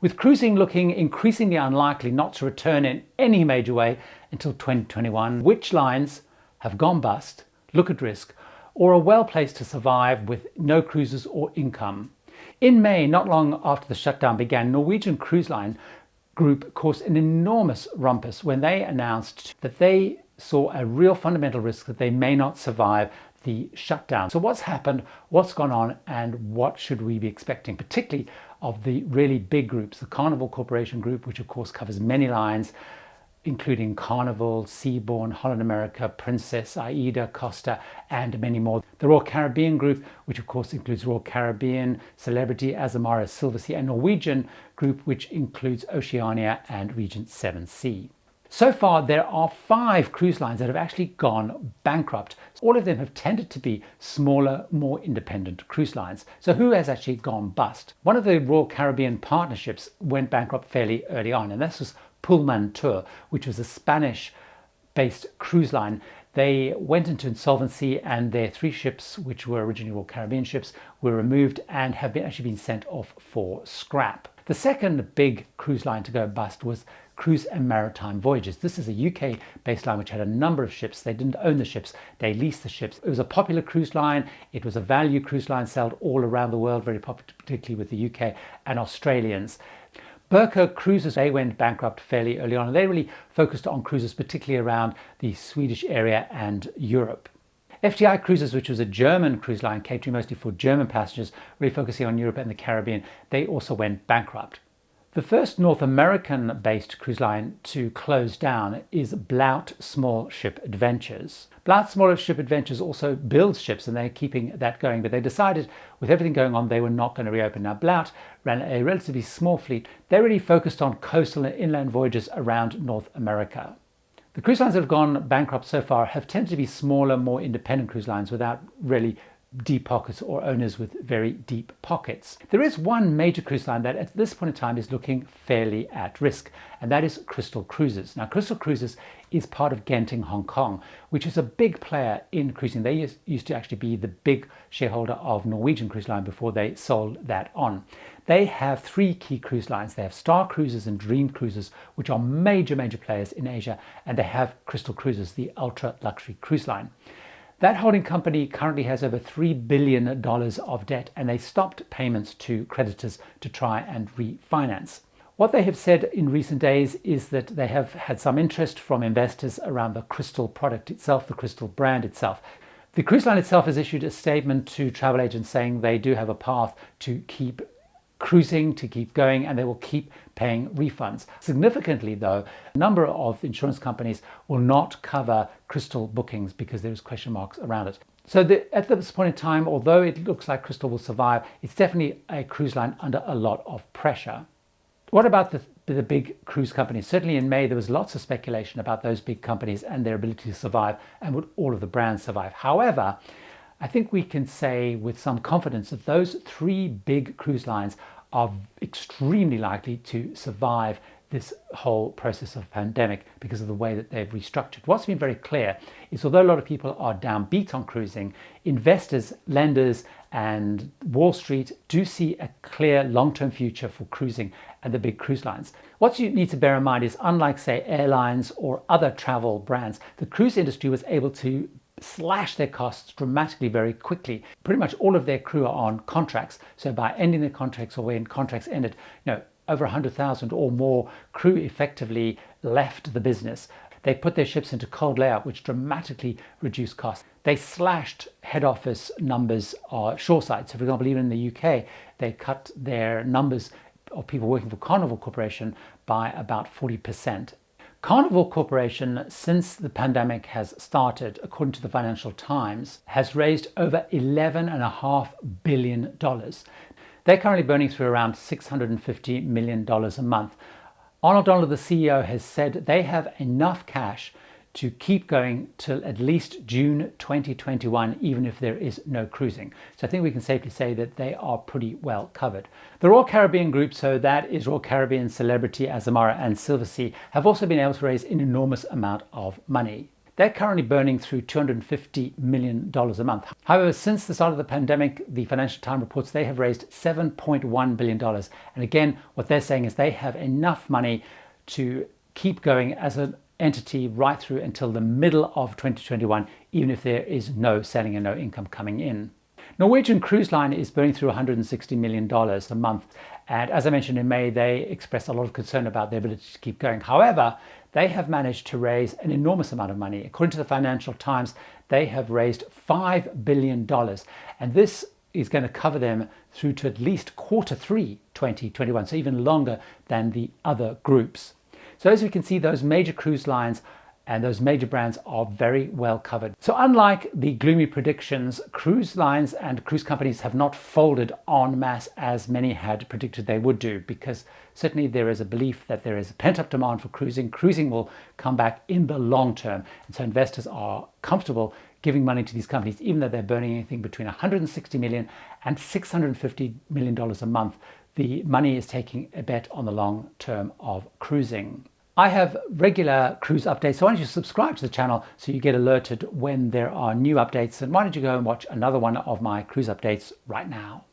With cruising looking increasingly unlikely not to return in any major way until 2021, which lines have gone bust, look at risk, or are well placed to survive with no cruises or income? In May, not long after the shutdown began, Norwegian Cruise Line Group caused an enormous rumpus when they announced that they saw a real fundamental risk that they may not survive the shutdown. So what's happened, what's gone on, and what should we be expecting, particularly of the really big groups, the Carnival Corporation Group, which of course covers many lines, including Carnival, Seabourn, Holland America, Princess, Aida, Costa, and many more. The Royal Caribbean Group, which of course includes Royal Caribbean, Celebrity, Azamara, Silversea, and Norwegian Group, which includes Oceania and Regent 7 So far, there are 5 cruise lines that have actually gone bankrupt. All of them have tended to be smaller, more independent cruise lines. So who has actually gone bust? One of the Royal Caribbean partnerships went bankrupt fairly early on, and this was Pullman Tour, which was a Spanish-based cruise line. They went into insolvency, and their 3 ships, which were originally Royal Caribbean ships, were removed and have actually been sent off for scrap. The second big cruise line to go bust was Cruise and Maritime Voyages. This is a UK-based line which had a number of ships. They didn't own the ships, they leased the ships. It was a popular cruise line. It was a value cruise line, sold all around the world, very popular, particularly with the UK and Australians. Berker Cruises, they went bankrupt fairly early on, and they really focused on cruises, particularly around the Swedish area and Europe. FTI Cruises, which was a German cruise line catering mostly for German passengers, really focusing on Europe and the Caribbean, they also went bankrupt. The first North American-based cruise line to close down is Blout Small Ship Adventures. Blout Small Ship Adventures also builds ships, and they're keeping that going, but they decided with everything going on they were not going to reopen. Now, Blout ran a relatively small fleet. They really focused on coastal and inland voyages around North America. The cruise lines that have gone bankrupt so far have tended to be smaller, more independent cruise lines without really deep pockets or owners with very deep pockets. There is one major cruise line that at this point in time is looking fairly at risk, and that is Crystal Cruises. Now, Crystal Cruises is part of Genting Hong Kong, which is a big player in cruising. They used to actually be the big shareholder of Norwegian Cruise Line before they sold that on. They have 3 key cruise lines. They have Star Cruises and Dream Cruises, which are major players in Asia, and they have Crystal Cruises, the ultra luxury cruise line. That holding company currently has over $3 billion of debt, and they stopped payments to creditors to try and refinance. What they have said in recent days is that they have had some interest from investors around the Crystal product itself, the Crystal brand itself. The cruise line itself has issued a statement to travel agents saying they do have a path to keep cruising, to keep going, and they will keep paying refunds. Significantly though, a number of insurance companies will not cover Crystal bookings because there's question marks around it. So at this point in time, although it looks like Crystal will survive, it's definitely a cruise line under a lot of pressure. What about the big cruise companies? Certainly in May, there was lots of speculation about those big companies and their ability to survive, and would all of the brands survive. However, I think we can say with some confidence that those 3 big cruise lines are extremely likely to survive this whole process of pandemic because of the way that they've restructured. What's been very clear is, although a lot of people are downbeat on cruising, investors, lenders, and Wall Street do see a clear long-term future for cruising and the big cruise lines. What you need to bear in mind is, unlike, say, airlines or other travel brands, the cruise industry was able to slash their costs dramatically very quickly. Pretty much all of their crew are on contracts, so by ending their contracts or when contracts ended, over 100,000 or more crew effectively left the business. They put their ships into cold layout, which dramatically reduced costs. They slashed head office numbers shoreside. So for example, even in the UK, they cut their numbers of people working for Carnival Corporation by about 40%. Carnival Corporation, since the pandemic has started, according to the Financial Times, has raised over $11.5 billion. They're currently burning through around $650 million a month. Arnold Donald, the CEO, has said they have enough cash to keep going till at least June 2021, even if there is no cruising. So I think we can safely say that they are pretty well covered. The Royal Caribbean Group, so that is Royal Caribbean, Celebrity, Azamara, and Silversea, have also been able to raise an enormous amount of money. they're currently burning through $250 million a month. However, since the start of the pandemic, the Financial Times reports they have raised $7.1 billion. And again, what they're saying is they have enough money to keep going as an entity right through until the middle of 2021, even if there is no selling and no income coming in. Norwegian Cruise Line is burning through $160 million a month. And as I mentioned in May, they expressed a lot of concern about their ability to keep going. However, they have managed to raise an enormous amount of money. According to the Financial Times, they have raised $5 billion. And this is going to cover them through to at least Q3 2021, so even longer than the other groups. So as we can see, those major cruise lines and those major brands are very well covered. So unlike the gloomy predictions, cruise lines and cruise companies have not folded en masse as many had predicted they would do, because certainly there is a belief that there is a pent-up demand for cruising. Cruising will come back in the long term. And so investors are comfortable giving money to these companies, even though they're burning anything between $160 million and $650 million a month. The money is taking a bet on the long term of cruising. I have regular cruise updates, so why don't you subscribe to the channel so you get alerted when there are new updates, and why don't you go and watch another one of my cruise updates right now.